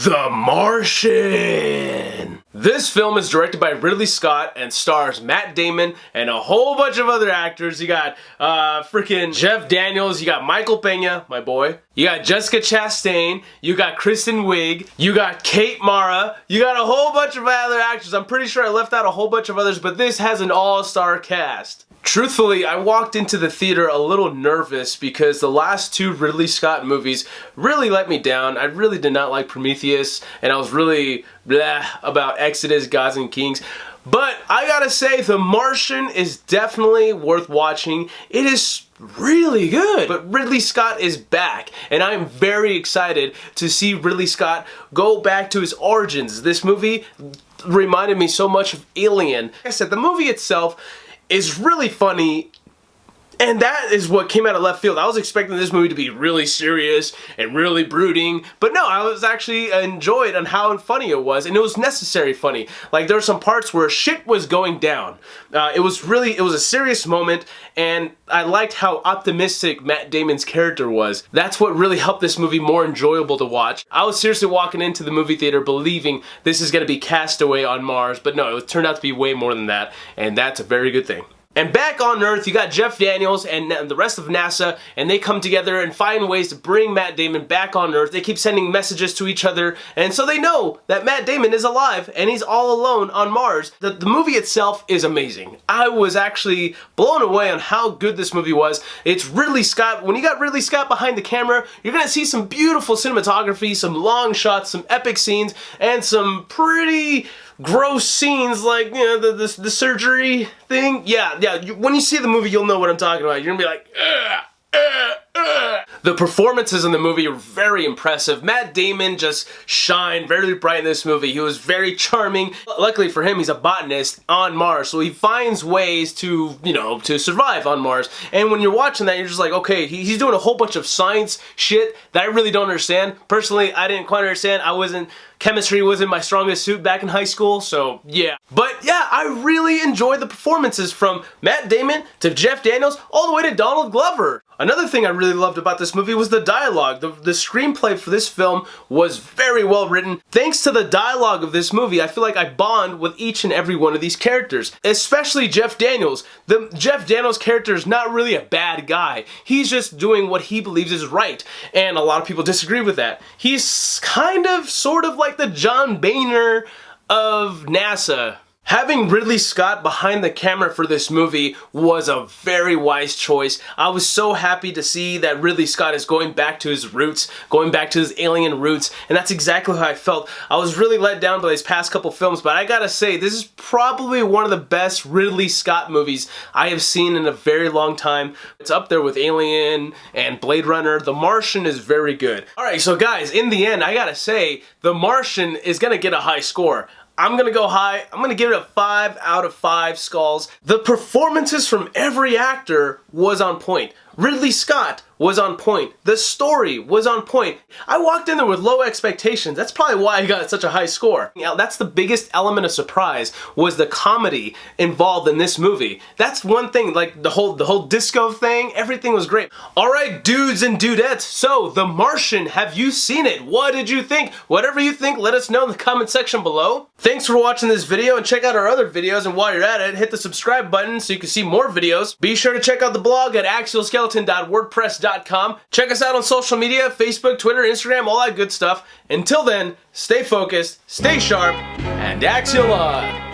The Martian! This film is directed by Ridley Scott and stars Matt Damon and a whole bunch of other actors. You got freaking Jeff Daniels, you got Michael Pena, my boy. You got Jessica Chastain, you got Kristen Wiig, you got Kate Mara, you got a whole bunch of other actors. I'm pretty sure I left out a whole bunch of others, but this has an all-star cast. Truthfully, I walked into the theater a little nervous because the last two Ridley Scott movies really let me down. I really did not like Prometheus, and I was really blah about Exodus, Gods and Kings. But I gotta say, The Martian is definitely worth watching. It is really good. But Ridley Scott is back, and I'm very excited to see Ridley Scott go back to his origins. This movie reminded me so much of Alien. Like I said, the movie itself is really funny, and that is what came out of left field. I was expecting this movie to be really serious and really brooding, but no, I was actually enjoyed on how funny it was, and it was necessary funny. Like, there were some parts where shit was going down. It was a serious moment, and I liked how optimistic Matt Damon's character was. That's what really helped this movie more enjoyable to watch. I was seriously walking into the movie theater believing this is going to be Castaway on Mars, but no, it turned out to be way more than that, and that's a very good thing. And back on Earth, you got Jeff Daniels and the rest of NASA, and they come together and find ways to bring Matt Damon back on Earth. They keep sending messages to each other, and so they know that Matt Damon is alive, and he's all alone on Mars. The movie itself is amazing. I was actually blown away on how good this movie was. It's Ridley Scott. When you got Ridley Scott behind the camera, you're gonna see some beautiful cinematography, some long shots, some epic scenes, and some pretty gross scenes, like, you know, the surgery thing. Yeah, when you see the movie, you'll know what I'm talking about. You're gonna be like, ugh. The performances in the movie are very impressive. Matt Damon just shined very bright in this movie. He was very charming. Luckily for him, he's a botanist on Mars, so he finds ways to, you know, to survive on Mars. And when you're watching that, you're just like, okay, he's doing a whole bunch of science shit that I really don't understand. Personally, I didn't quite understand. Chemistry wasn't my strongest suit back in high school, so yeah. But yeah, I really enjoyed the performances from Matt Damon to Jeff Daniels all the way to Donald Glover. Another thing I really loved about this movie was the dialogue. The screenplay for this film was very well written. Thanks to the dialogue of this movie, I feel like I bond with each and every one of these characters, especially Jeff Daniels. The Jeff Daniels character is not really a bad guy. He's just doing what he believes is right, and a lot of people disagree with that. He's kind of, sort of like the John Boehner of NASA. Having Ridley Scott behind the camera for this movie was a very wise choice. I was so happy to see that Ridley Scott is going back to his roots, going back to his alien roots, and that's exactly how I felt. I was really let down by these past couple films, but I gotta say, this is probably one of the best Ridley Scott movies I have seen in a very long time. It's up there with Alien and Blade Runner. The Martian is very good. Alright, so guys, in the end, I gotta say, The Martian is gonna get a high score. I'm gonna go high. I'm gonna give it a 5 out of 5 skulls. The performances from every actor was on point. Ridley Scott was on point. The story was on point. I walked in there with low expectations. That's probably why I got such a high score. Now, that's the biggest element of surprise, was the comedy involved in this movie. That's one thing, like the whole disco thing, everything was great. Alright, dudes and dudettes, so The Martian, have you seen it? What did you think? Whatever you think, let us know in the comment section below. Thanks for watching this video, and check out our other videos, and while you're at it, hit the subscribe button so you can see more videos. Be sure to check out the blog at axialskeleton.wordpress.com. Check us out on social media, Facebook, Twitter, Instagram, all that good stuff. Until then, stay focused, stay sharp, and Axial on!